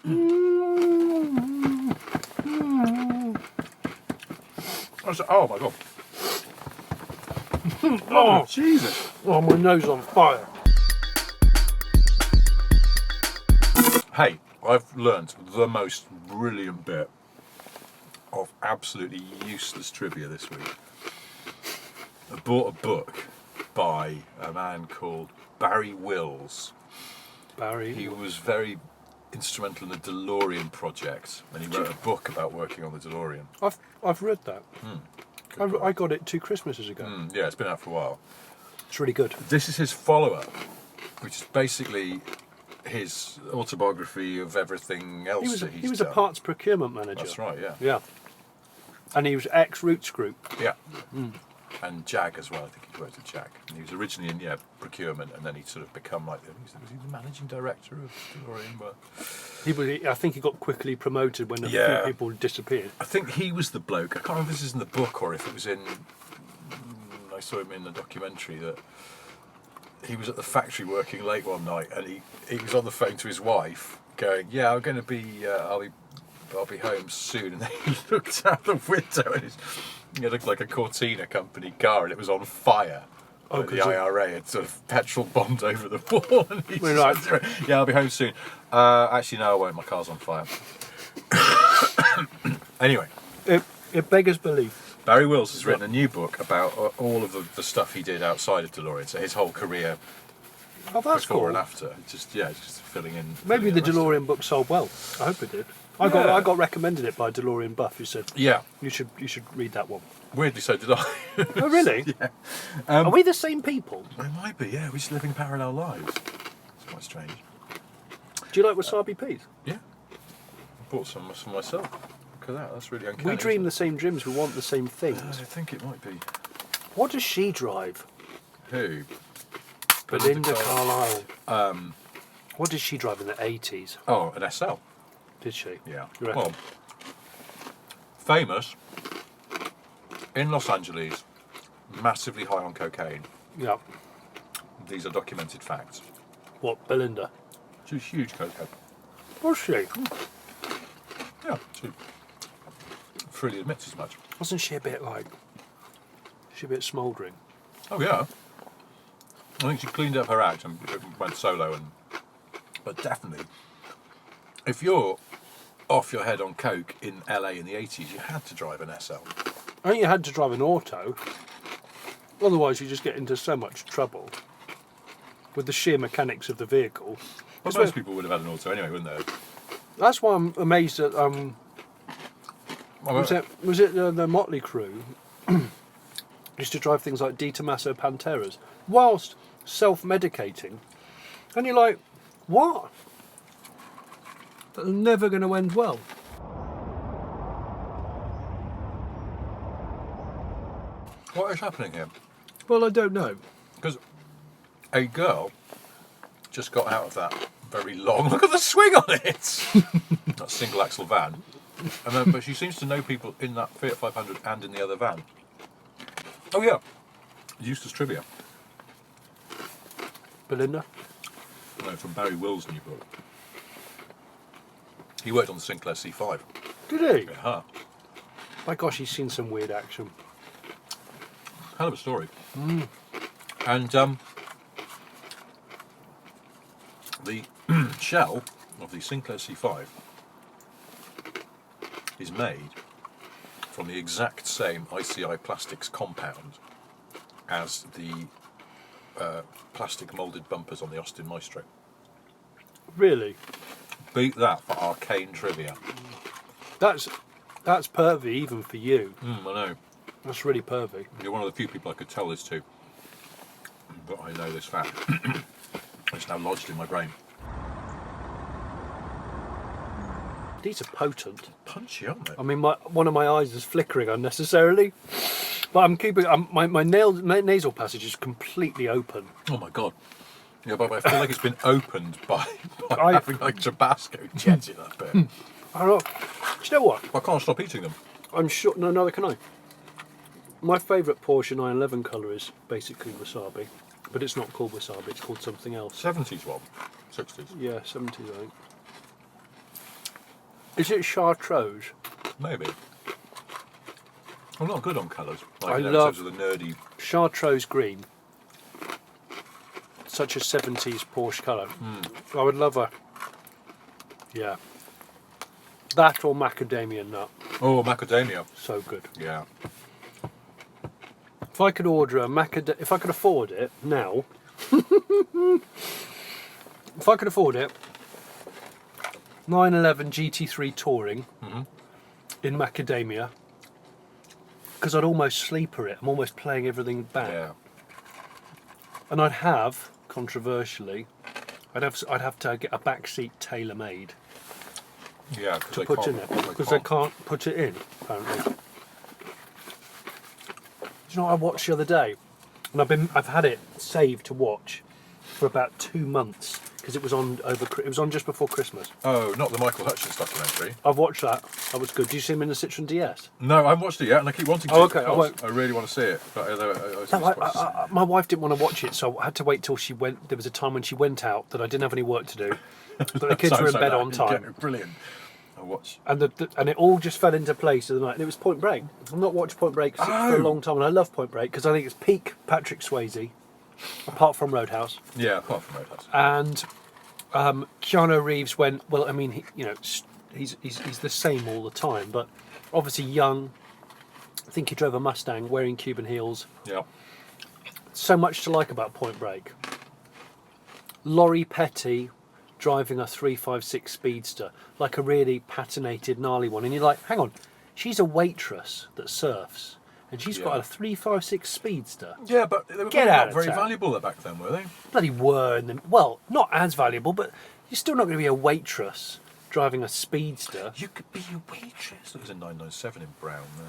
Oh my god. Oh, Jesus. Oh, my nose on fire. Hey, I've learnt the most brilliant bit of absolutely useless trivia this week. I bought a book by a man called Barry Wills. Barry. He was very instrumental in the DeLorean project, and he wrote a book about working on the DeLorean. I've read that. I got it 2 Christmases ago. Yeah, it's been out for a while. It's really good. This is his follow-up, which is basically his autobiography of everything else that he's He was done. a parts procurement manager. That's right, yeah. Yeah. And he was ex-Roots Group. Yeah. And Jag as well, I think he worked at Jag. And he was originally in procurement, and then he sort of become like, was he the managing director of DeLorean? But I think he got quickly promoted when a few people disappeared. I think he was the bloke. I can't remember if this is in the book or if it was in... I saw him in the documentary that he was at the factory working late one night, and he was on the phone to his wife going, yeah, I'm going to be... I'll be home soon. And then he looked out the window and it looked like a Cortina company car, and it was on fire. Oh, The IRA had sort of petrol bombed over the wall. And he said, yeah, I'll be home soon. Actually, no, I won't. My car's on fire. Anyway. It beggars belief. Barry Wills has written a new book about all of the stuff he did outside of DeLorean, so his whole career Oh, that's before cool. and after. Just filling in. Maybe the DeLorean book sold well. I hope it did. I got recommended it by a DeLorean buff who said, yeah, you should read that one. weirdly so did I. Oh, really? Yeah. Are we the same people? It might be, yeah. We're just living parallel lives. It's quite strange. Do you like wasabi peas? Yeah. I bought some for myself. Look at that, that's really uncanny. We dream the same dreams, we want the same things. I think it might be. What does she drive? Who? Belinda Carlisle. What did she drive in the 80s? Oh, an SL. Did she? Yeah. You reckon? Well, famous in Los Angeles, massively high on cocaine. Yeah. These are documented facts. What, Belinda? She's huge cokehead. Was she? Yeah, she freely admits as much. Wasn't she a bit smouldering? Oh yeah. I think she cleaned up her act and went solo. But definitely, if you're off your head on coke in LA in the 80s, you had to drive an SL. I think you had to drive an auto. Otherwise, you just get into so much trouble with the sheer mechanics of the vehicle. Well, most people would have had an auto anyway, wouldn't they? That's why I'm amazed at was it the Motley Crue used to drive things like Di Tommaso Panteras whilst self-medicating, and you're like, what? That's never going to end well. What is happening here? Well, I don't know. Because a girl just got out of that very long, look at the swing on it! That single axle van. But she seems to know people in that Fiat 500 and in the other van. Oh yeah, useless trivia. Belinda? No, from Barry Wills' new book. He worked on the Sinclair C5. Did he? Yeah. My gosh, he's seen some weird action. Hell of a story. And the shell of the Sinclair C5 is made from the exact same ICI plastics compound as the plastic moulded bumpers on the Austin Maestro. Really? Beat that for arcane trivia. That's pervy even for you. I know. That's really pervy. You're one of the few people I could tell this to, but I know this fact. It's now lodged in my brain. These are potent. Punchy, aren't they? I mean, one of my eyes is flickering unnecessarily, but I'm keeping my nasal passage is completely open. Oh my god. Yeah, but I feel like it's been opened by having like Tabasco jets in that bit. I don't know. Do you know what? I can't stop eating them. I'm sure. No, neither can I. My favourite Porsche 911 colour is basically wasabi, but it's not called wasabi. It's called something else. 70s one, 60s. Yeah, 70s, I think. Is it Chartreuse? Maybe. I'm not good on colours. Like, I in love- terms of the nerdy. Chartreuse green. Such a 70s Porsche colour. I would love a... Yeah. That or macadamia nut. Oh, macadamia. So good. Yeah. If I could order a macadamia... If I could afford it now... if I could afford it... 911 GT3 Touring in macadamia, because I'd almost sleeper it. I'm almost playing everything back. Yeah. And I'd have, controversially, I'd have to get a backseat tailor-made Yeah. to put in it, because they can't put it in, apparently. Do you know what I watched the other day? And I've had it saved to watch for about 2 months, because it was on just before Christmas. Oh, not the Michael Hutchins documentary. I've watched that. That was good. Did you see him in the Citroen DS? No, I haven't watched it yet, and I keep wanting to. Oh, okay, I because won't. I really want to see it, but No, my wife didn't want to watch it, so I had to wait till she went. There was a time when she went out that I didn't have any work to do, but the kids were in bed on time, Brilliant. I watch. and and it all just fell into place of the night. And it was Point Break. I've not watched Point Break for a long time, and I love Point Break because I think it's peak Patrick Swayze, apart from Roadhouse. Yeah, apart from Roadhouse. And Keanu Reeves went, well, I mean, he's the same all the time, but obviously young. I think he drove a Mustang wearing Cuban heels. Yeah. So much to like about Point Break. Laurie Petty driving a 356 Speedster, like a really patinated, gnarly one. And you're like, hang on, she's a waitress that surfs, and she's got a 356 Speedster. Yeah, but they were Get probably out not of very town. valuable back then, were they? Bloody were in them. Well, not as valuable, but you're still not going to be a waitress driving a Speedster. You could be a waitress. There was a 997 in brown there.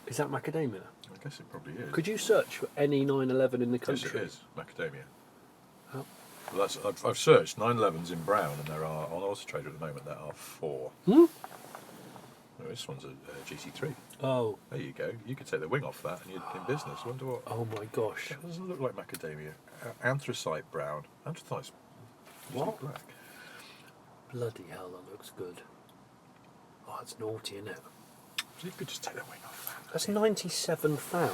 Is that macadamia? I guess it probably is. Could you search for any 911 in the Yes, country? it is. Macadamia. Oh. Well, I've searched 911s in brown, and there are, on Auto Trader at the moment, there are 4. Hmm? Oh, this one's a GT3. Oh. There you go. You could take the wing off that, and you're in business. I wonder what. Oh my gosh. That doesn't look like macadamia. Anthracite brown. Anthracite's usually What? black. Bloody hell, that looks good. Oh, it's naughty, isn't it? So you could just take the wing off that. That's 97 thou.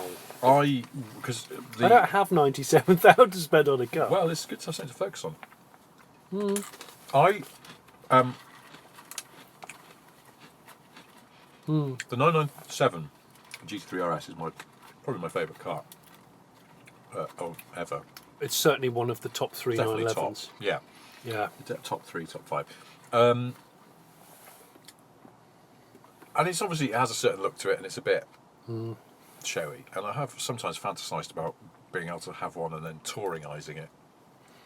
Because I don't have 97 thou to spend on a car. well, it's good to have something to focus on. The 997 GT3 RS is probably my favourite car ever. It's certainly one of the top 3 Definitely 911s. top. Yeah, Yeah. top 3, top 5. And it's obviously, it has a certain look to it, and it's a bit showy. And I have sometimes fantasised about being able to have one and then touringising it.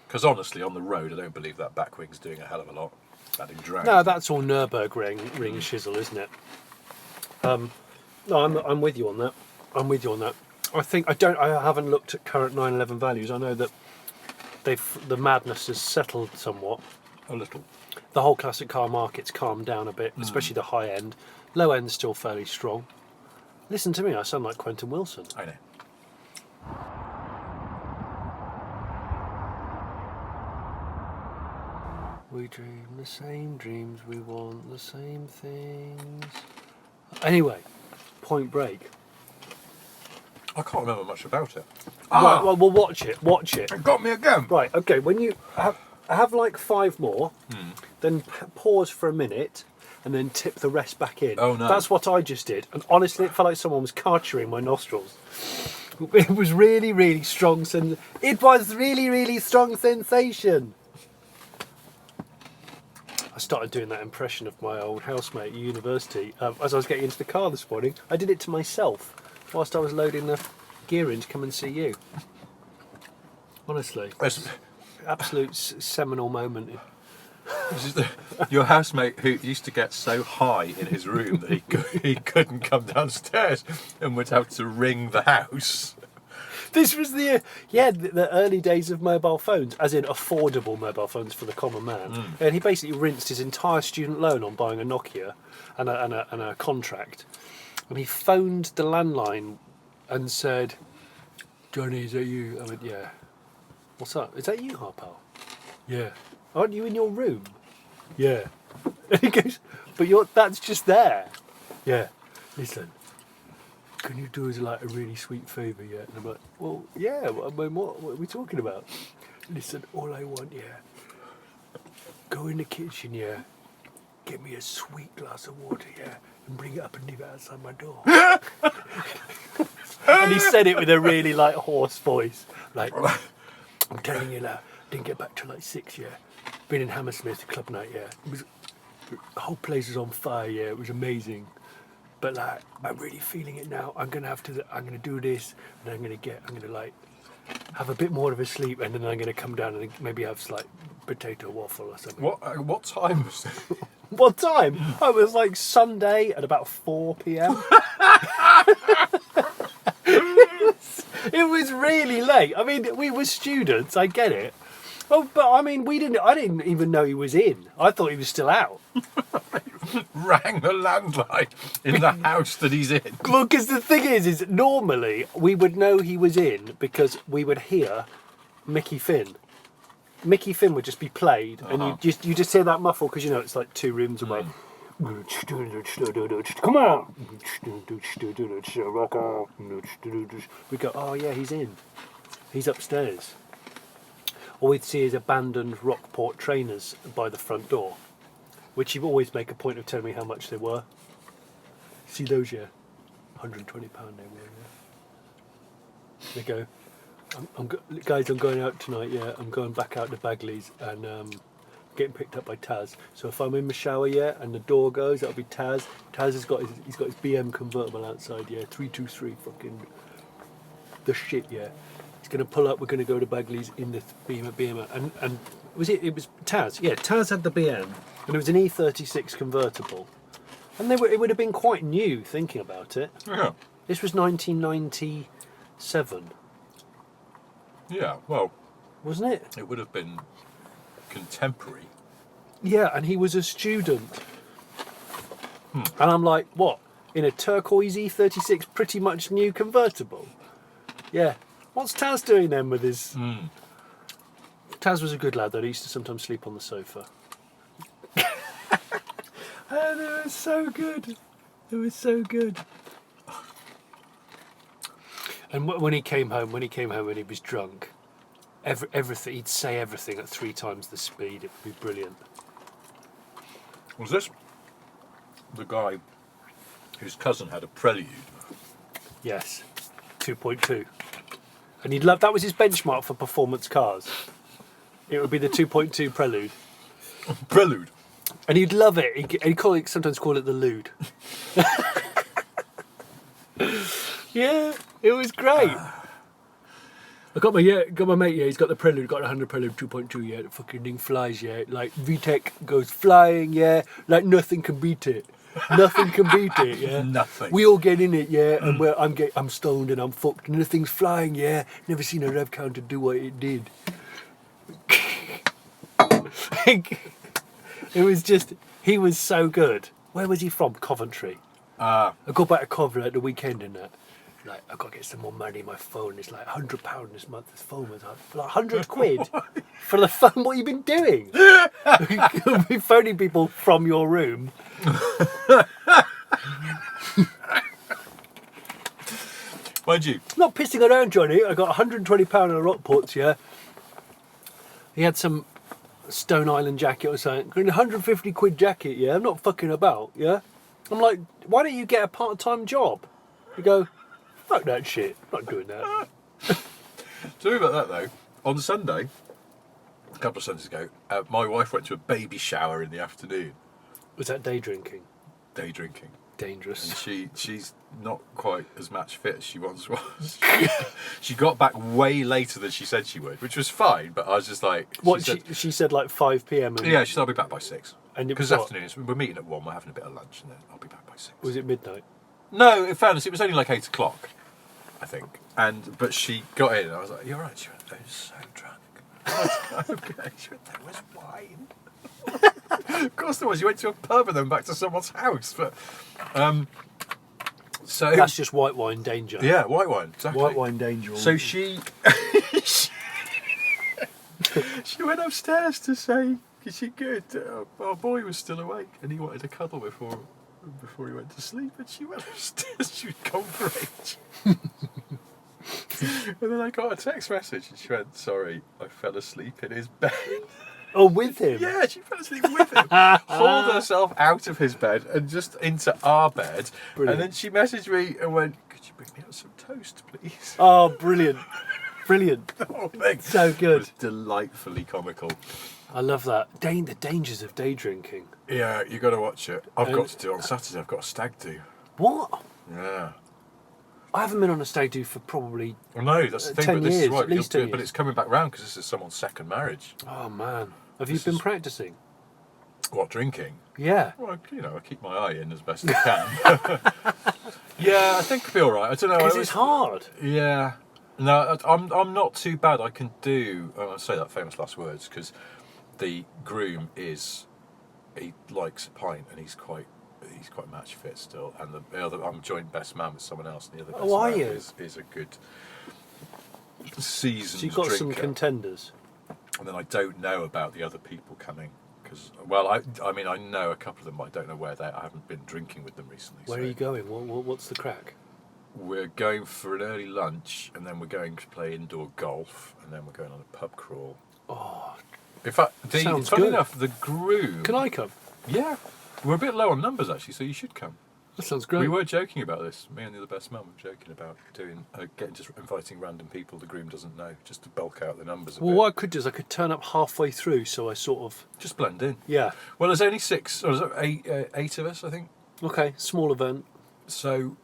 Because honestly, on the road, I don't believe that back wing's doing a hell of a lot. Adding drag. No, that's all Nürburgring shizzle, isn't it? No, I'm with you on that. I'm with you on that. I haven't looked at current 911 values. I know that the madness has settled somewhat. A little. The whole classic car market's calmed down a bit, especially the high end. Low end's still fairly strong. Listen to me, I sound like Quentin Wilson. I know. We dream the same dreams, we want the same things. Anyway, Point Break. I can't remember much about it. Right, well, watch it. It got me again. Right, okay, when you have like 5 more, then pause for a minute, and then tip the rest back in. Oh, no. That's what I just did, and honestly, it felt like someone was cartering my nostrils. It was really, really strong. It was really, really strong sensation. I started doing that impression of my old housemate at university as I was getting into the car this morning. I did it to myself whilst I was loading the gear in to come and see you. Honestly, absolute seminal moment. This is your housemate who used to get so high in his room that he couldn't come downstairs and would have to ring the house. This was the early days of mobile phones, as in affordable mobile phones for the common man. And he basically rinsed his entire student loan on buying a Nokia and a contract. And he phoned the landline and said, "Johnny, is that you?" I went, "Yeah." "What's up?" "Is that you, Harpal?" "Yeah." "Aren't you in your room?" "Yeah." And he goes, but that's just there. Yeah, listen, can you do us like a really sweet favour, yeah? And I'm like, well, yeah, I mean, what are we talking about? Listen, all I want, yeah, go in the kitchen, yeah, get me a sweet glass of water, yeah, and bring it up and leave it outside my door. And he said it with a really like hoarse voice, like, I'm telling you now, didn't get back till like 6, yeah. Been in Hammersmith club night, yeah. The whole place was on fire, yeah. It was amazing. But like, I'm really feeling it now. I'm gonna do this, and I'm gonna like have a bit more of a sleep, and then I'm gonna come down and maybe have like potato waffle or something. What time was it? What time? Oh, it was like Sunday at about 4 p.m. It was really late. I mean, we were students. I get it. Oh, but I mean, I didn't even know he was in. I thought he was still out. Rang the landline in the house that he's in. Well, because the thing is normally we would know he was in because we would hear Mickey Finn. Mickey Finn would just be played, and you just hear that muffle because it's like 2 rooms away. Come on! We go, oh yeah, he's in. He's upstairs. All we'd see is abandoned Rockport trainers by the front door, which he'd always make a point of telling me how much they were. See those, yeah? £120 they were, yeah. They go, guys, I'm going out tonight, yeah. I'm going back out to Bagley's and getting picked up by Taz. So if I'm in the shower, yeah, and the door goes, that'll be Taz. Taz has got his BM convertible outside, yeah. 323, fucking the shit, yeah. He's going to pull up. We're going to go to Bagley's in the BM, and it was Taz. Yeah, Taz had the BM, and it was an E36 convertible, and it would have been quite new. Thinking about it, Yeah. this was 1997, Yeah. Well, wasn't it? it would have been contemporary. Yeah, and he was a student, and I'm like, what? In a turquoise E36, pretty much new convertible? Yeah. What's Taz doing then with his... Taz was a good lad, though. He used to sometimes sleep on the sofa. And it was so good. It was so good. And when he came home and he was drunk, everything he'd say everything at 3 times the speed. It would be brilliant. Was this the guy whose cousin had a Prelude? Yes, 2.2. And he'd love that was his benchmark for performance cars. It would be the 2.2 Prelude. Prelude. And he'd love it. He'd sometimes call it the Lude. Yeah, it was great. I got my mate, yeah, he's got the Prelude, got a 100 Prelude 2.2, yeah, the fucking thing flies, yeah, like VTEC goes flying, yeah, like nothing can beat it. Nothing can beat it, yeah. Nothing. We all get in it, yeah, and I'm stoned and I'm fucked and the thing's flying, yeah. Never seen a rev counter do what it did. It was just, he was so good. Where was he from? Coventry. I got back to Coventry at the weekend and that. Like, I've got to get some more money in my phone. It's like £100 this month. This phone was like 100 quid for the phone. What have you been doing? You'll be phoning people from your room. Mind you, Not pissing around, Johnny. I got £120 in a Rockports, yeah. He had some Stone Island jacket or something. 150 quid jacket, yeah. I'm not fucking about, yeah. I'm like, why don't you get a part-time job? You go, fuck that shit. I'm not doing that. tell me about that though. On Sunday, a couple of Sundays ago, my wife went to a baby shower in the afternoon. Was that day drinking? Day drinking. Dangerous. And she's not quite as match fit as she once was. She got back way later than she said she would, which was fine, but I was just like... She said like 5 p.m. And yeah, she said, I'll be back by 6. And because this afternoon, we're meeting at 1, we're having a bit of lunch, and then I'll be back by 6. Was it midnight? No, in fairness, it was only like 8 o'clock, I think. But she got in, and I was like, you're right. She went, I was so drunk. I was like, okay. She went, there was wine. Of course there was. You went to a pub and then back to someone's house. But so That's just white wine danger. yeah, white wine. Exactly. White wine danger. So she went upstairs to say, is she good? Our boy was still awake and he wanted a cuddle before he went to sleep, and she went upstairs. She was gone for ages. And then I got a text message and she went, "Sorry, I fell asleep in his bed." Oh, with him? Yeah, she fell asleep with him. Hauled herself out of his bed and just into our bed. Brilliant. And then she messaged me and went, "Could you bring me out some toast, please?" Oh, brilliant. Brilliant. The whole thing So good. was delightfully comical. I love that. The dangers of day drinking. Yeah, you got to watch it. I've And- got to do it on Saturday. I've got a stag do. What? Yeah. I haven't been on a stag do for probably... Well, no, that's the thing. 10 But this years, is what at least 10 but years. it's coming back round because this is someone's second marriage. Oh, man. Have you This been is- practising? What, drinking? Yeah. Well, I keep my eye in as best I can. Yeah, I think it'll be all right. I don't know. Because it's hard. Yeah. No, I'm not too bad. I can do. I say that famous last words because the groom he likes a pint and he's quite match fit still. And the other, I'm joint best man with someone else. And the other best Oh, are man you? is a good seasoned So you've got some drinker. contenders. And then I don't know about the other people coming because, well, I mean, I know a couple of them, but I don't know where they. I haven't been drinking with them recently. Where so are you going? What's the crack? We're going for an early lunch, and then we're going to play indoor golf, and then we're going on a pub crawl. Oh, In fact, Sounds funny good. enough, the groom. can I come? Yeah, we're a bit low on numbers actually, so you should come. That sounds great. We were joking about this. Me and the other best man were joking about doing just inviting random people the groom doesn't know, just to bulk out the numbers a Well, bit. what I could do is I could turn up halfway through, so I sort of... Just blend in. Yeah. Well, there's only 6 or is it eight of us, I think. Okay, small event. So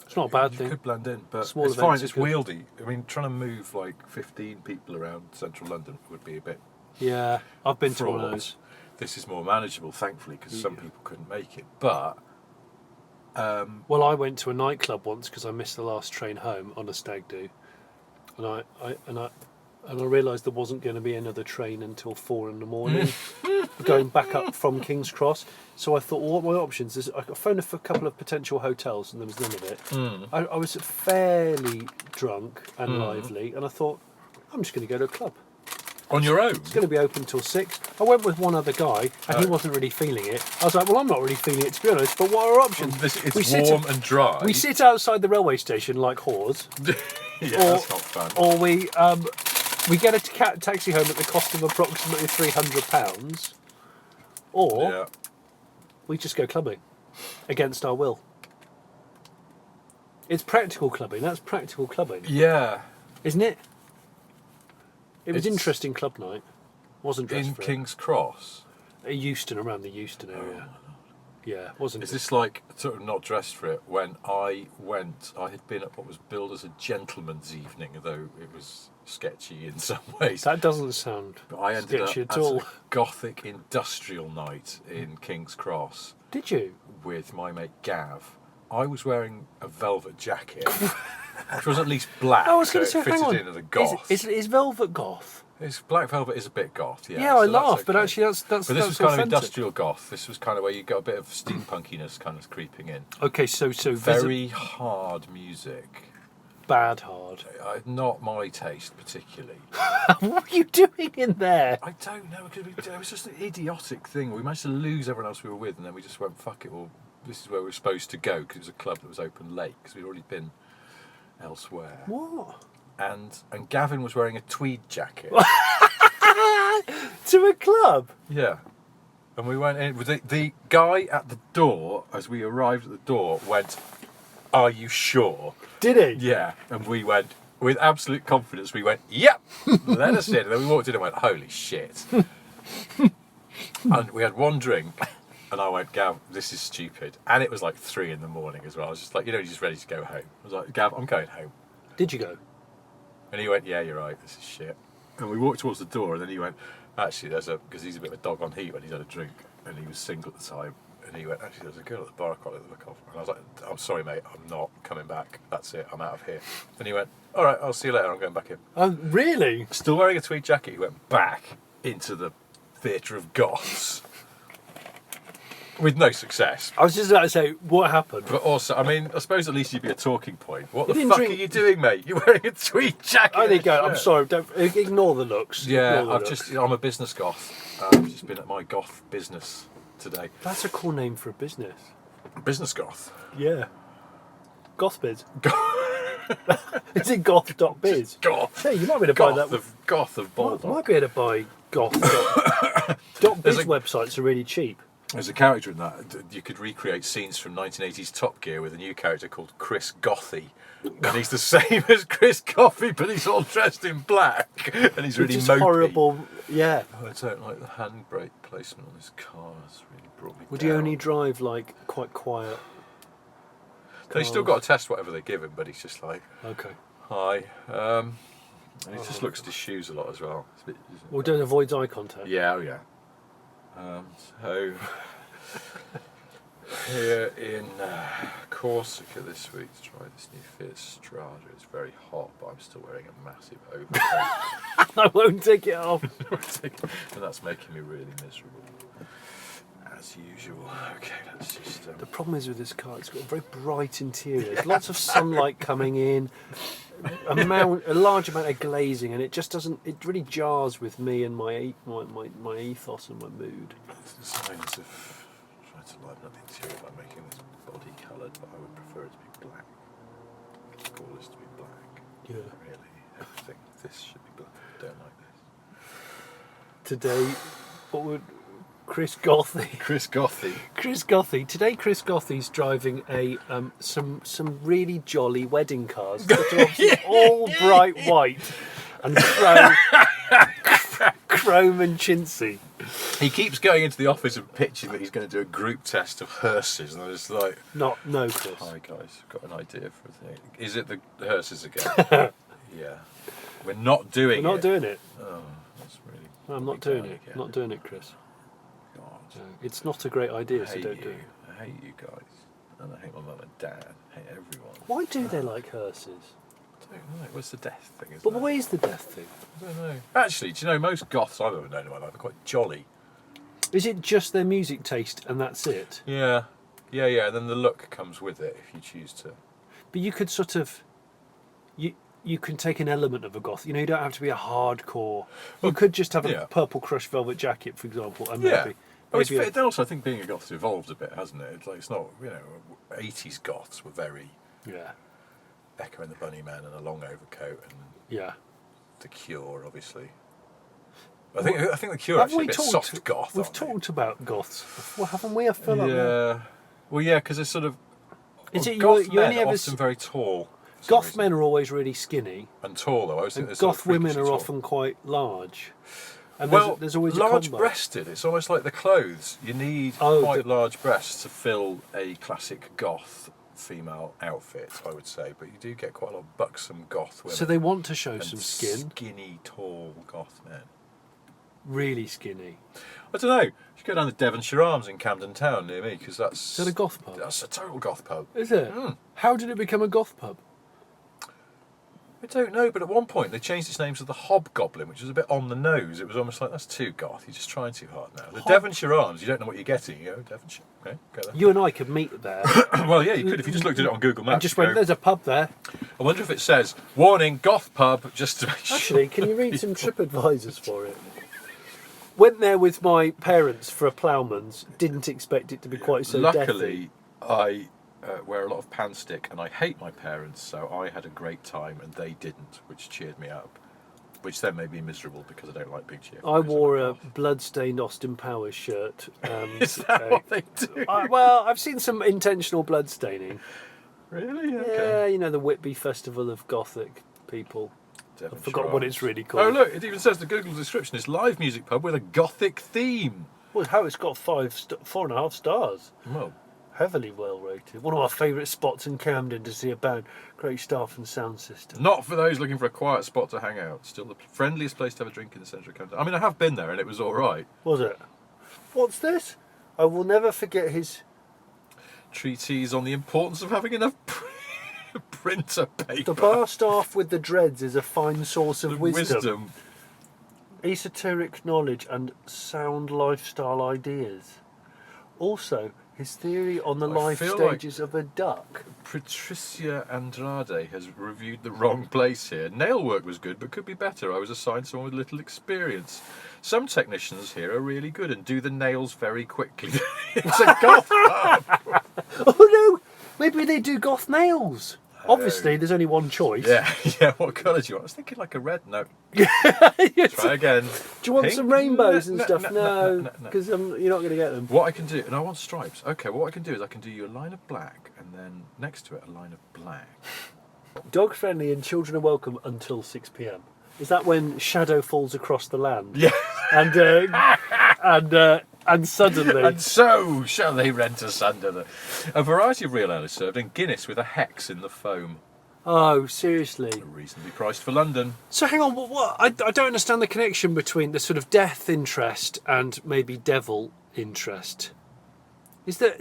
It's not a bad you thing. could blend in, but Small it's events fine. are It's good. wieldy. I mean, trying to move like 15 people around central London would be a bit Yeah, I've been to one of fraught. those. This is more manageable, thankfully, because some Yeah. people couldn't make it. But Well, I went to a nightclub once because I missed the last train home on a stag do, and I realised there wasn't going to be another train until 4 in the morning, going back up from King's Cross. So I thought, well, what are my options? I phoned a couple of potential hotels, and there was none of it. I was fairly drunk and lively, and I thought, I'm just going to go to a club. on your own, It's going to be open till 6. I went with one other guy, and he wasn't really feeling it. I was like, well, I'm not really feeling it, to be honest, but what are our options? it's We sit- warm and dry. We sit outside the railway station like whores, Yeah, or- that's not fun. or we get a taxi home at the cost of approximately £300, or Yeah. we just go clubbing against our will. It's practical clubbing. That's practical clubbing, Yeah. isn't it? It was It's- interesting club night. Wasn't dressed In for King's Cross. it. Euston, around the Euston area. Yeah, wasn't Is it? this like sort of not dressed for it? When I went, I had been at what was billed as a gentleman's evening, though it was sketchy in some ways. That doesn't sound But I ended up sketchy at at all. a gothic industrial night in King's Cross Did you? with my mate Gav. I was wearing a velvet jacket, which was at least black, I was so going it to say, fitted hang on. in as a goth. Is Velvet goth? It's black velvet is a bit goth, yeah. Yeah, I so that's laugh, but okay. actually that's But this that's was kind of authentic. industrial goth. This was kind of where you got a bit of steampunkiness kind of creeping in. Okay, so Very hard music. bad hard. Not my taste particularly. What are you doing in there? I don't know, because it was just an idiotic thing. We managed to lose everyone else we were with, and then we just went, fuck it, well, this is where we're supposed to go, because it was a club that was open late, because we'd already been elsewhere. What? And Gavin was wearing a tweed jacket. To a club? Yeah. And we went in, with the guy at the door, as we arrived at the door, went, "Are you sure?" Did he? Yeah. And we went, with absolute confidence, we went, "Yep, let us in." And then we walked in and went, "Holy shit." And we had one drink, and I went, "Gav, this is stupid." And it was like 3 in the morning as well. I was just like, you're just ready to go home. I was like, "Gav, I'm going home." Did you go? And he went, "Yeah, you're right, this is shit." And we walked towards the door, and then he went, "Actually, because he's a bit of a dog on heat when he's had a drink, and he was single at the time." And he went, "Actually, there's a girl at the bar I quite like the look of." And I was like, "I'm sorry, mate, I'm not coming back. That's it, I'm out of here." And he went, "All right, I'll see you later, I'm going back in." Oh, really? Still wearing a tweed jacket, he went back into the theatre of goths. with no success. I was just about to say, what happened? But also, I mean, I suppose at least you'd be a talking point. What the didn't fuck drink- are you doing, mate? You're wearing a tweed jacket. Oh, there you go. and a I'm shirt. sorry. Don't ignore the looks. Yeah, Ignore the looks. I'm a business goth. I've just been at my goth business today. That's a cool name for a business. Business goth. Yeah. Gothbiz. Is it goth.biz? Goth. Hey, you might be able to buy that. Goth of Baldock. Might be able to buy goth.biz There's a- websites are really cheap. There's a character in that. You could recreate scenes from 1980s Top Gear with a new character called Chris Gothy. And he's the same as Chris Gothy, but he's all dressed in black. And he's really Which is mopey. horrible. Yeah. Oh, I don't like the handbrake placement on this car. It's really brought me Would down. you only drive like quite quiet? No, he's still got to test whatever they give him, but he's just like, Okay. hi. And he just looks at his shoes a lot as well. It's a bit, Well, don't avoid eye contact. yeah, oh yeah. So here in Corsica this week to try this new Fiat Strada. It's very hot, but I'm still wearing a massive overcoat. I won't take it off. And that's making me really miserable. As usual. Okay, let's just... The problem is with this car, it's got a very bright interior. There's lots of sunlight coming in, a large amount of glazing, and it just doesn't. It really jars with me and my ethos and my mood. the signs of trying to liven up the interior by making this body coloured, but I would prefer it to be black. All this to be black. Yeah. Really, everything. This should be black. I don't like this. Today, what would Chris Gothy? Chris Gothy. Chris Gothy. Today, Chris Gothy's driving a some really jolly wedding cars that are obviously all bright white and chrome and chintzy. He keeps going into the office and pitching that he's going to do a group test of hearses, and I'm just like, No, Chris. hi guys, I've got an idea for a thing. Is it the hearses again? Yeah. We're not doing it. We're not doing it. Oh, that's really... No, I'm not doing it. Not doing it, Chris. God. No, it's not a great idea, I so hate don't you. do it. I hate you guys. And I hate my mum and dad. I hate everyone. Why do they like hearses? I don't know. What's the death thing, isn't But it? why is the death thing? I don't know. Actually, do you know, most goths I've ever known in my life are quite jolly. Is it just their music taste and that's it? Yeah. Yeah, yeah. And then the look comes with it if you choose to. But you could sort of... You can take an element of a goth. You know, you don't have to be a hardcore. You could just have a yeah. purple crush velvet jacket, for example, and Yeah. maybe... Oh, it's, maybe then also I think being a goth's evolved a bit, hasn't it? It's like, it's not, you know, 80s goths were very yeah. Echo and the Bunnymen and a long overcoat and Yeah. The Cure, obviously. I think The Cure are actually a bit soft goth. We've aren't they? talked about goths before, haven't we? I feel like Yeah. Well, yeah, because it's sort of... Is it goth you men only are ever often very tall. for some goth reason. men are always really skinny, And tall, though. I always think and they're sort goth of women are freakishly tall. often quite large. And Well, there's always a combo. large-breasted. It's almost like the clothes. You need Oh, quite large breasts to fill a classic goth female outfit, I would say. But you do get quite a lot of buxom goth women. So they want to show and some skin, skinny, tall goth men. really skinny. I don't know. You should go down to Devonshire Arms in Camden Town near me, because that's... Is that a goth pub? That's a total goth pub. Is it? Mm. How did it become a goth pub? I don't know, but at one point they changed its name to the Hobgoblin, which was a bit on the nose. It was almost like, that's too goth. You're just trying too hard now. The Devonshire Arms, you don't know what you're getting. You go, Devonshire, okay, go there. You and I could meet there. Well, yeah, you could if you just looked at it on Google Maps. and just you went, go, there's a pub there. I wonder if it says, warning, goth pub, just to make sure. Actually, can you read some TripAdvisors for it? Went there with my parents for a ploughman's. Didn't expect it to be quite so deathy. Luckily, I wear a lot of pan stick, and I hate my parents, so I had a great time, and they didn't, which cheered me up. Which then made me miserable because I don't like big cheer. I wore a blood-stained Austin Powers shirt. Is that what they do? Well, I've seen some intentional blood staining. Really? Yeah, Okay. you know, the Whitby Festival of Gothic people. I Devonshire forgot what Arms. it's really called. Oh look, it even says the Google description is live music pub with a gothic theme. Well, how it's got 4.5 stars. Well, Heavily well rated. One of our favourite spots in Camden to see a band. Great staff and sound system. not for those looking for a quiet spot to hang out. Still the friendliest place to have a drink in the centre of Camden. I mean, I have been there and it was all right. Was it? What's this? I will never forget his... Treatise on the importance of having enough printer paper. The bar staff with the dreads is a fine source of wisdom. Esoteric knowledge and sound lifestyle ideas. Also, his theory on the I life feel like- stages of a duck. Patricia Andrade has reviewed the wrong place here. Nail work was good, but could be better. I was assigned someone with little experience. Some technicians here are really good and do the nails very quickly. It's a goth pub. Oh no! Maybe they do goth nails. Obviously, there's only one choice. Yeah. What colour do you want? I was thinking like a red. No. Yes. Try again. Do you want Pink? some rainbows and No, stuff? no, No, no. because you're not going to get them. What I can do, and I want stripes. Okay, what I can do is I can do you a line of black, and then next to it a line of black. Dog friendly and children are welcome until 6 p.m. Is that when shadow falls across the land? Yeah. And suddenly. And so shall they rent us under. A variety of real ale is served, and Guinness with a hex in the foam. Oh, seriously. Reasonably priced for London. So hang on, what? I don't understand the connection between the sort of death interest and maybe devil interest. Is there?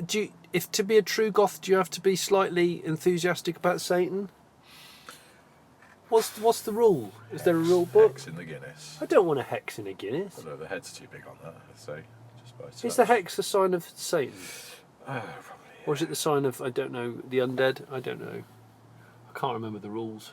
If to be a true goth, do you have to be slightly enthusiastic about Satan? What's the rule? Is there a rule book? Hex in the Guinness. I don't want a hex in a Guinness. Although the head's too big on that, I'd say. Just by Is the hex a sign of Satan? Probably. Or is it the sign of, I don't know, the undead? I don't know. I can't remember the rules.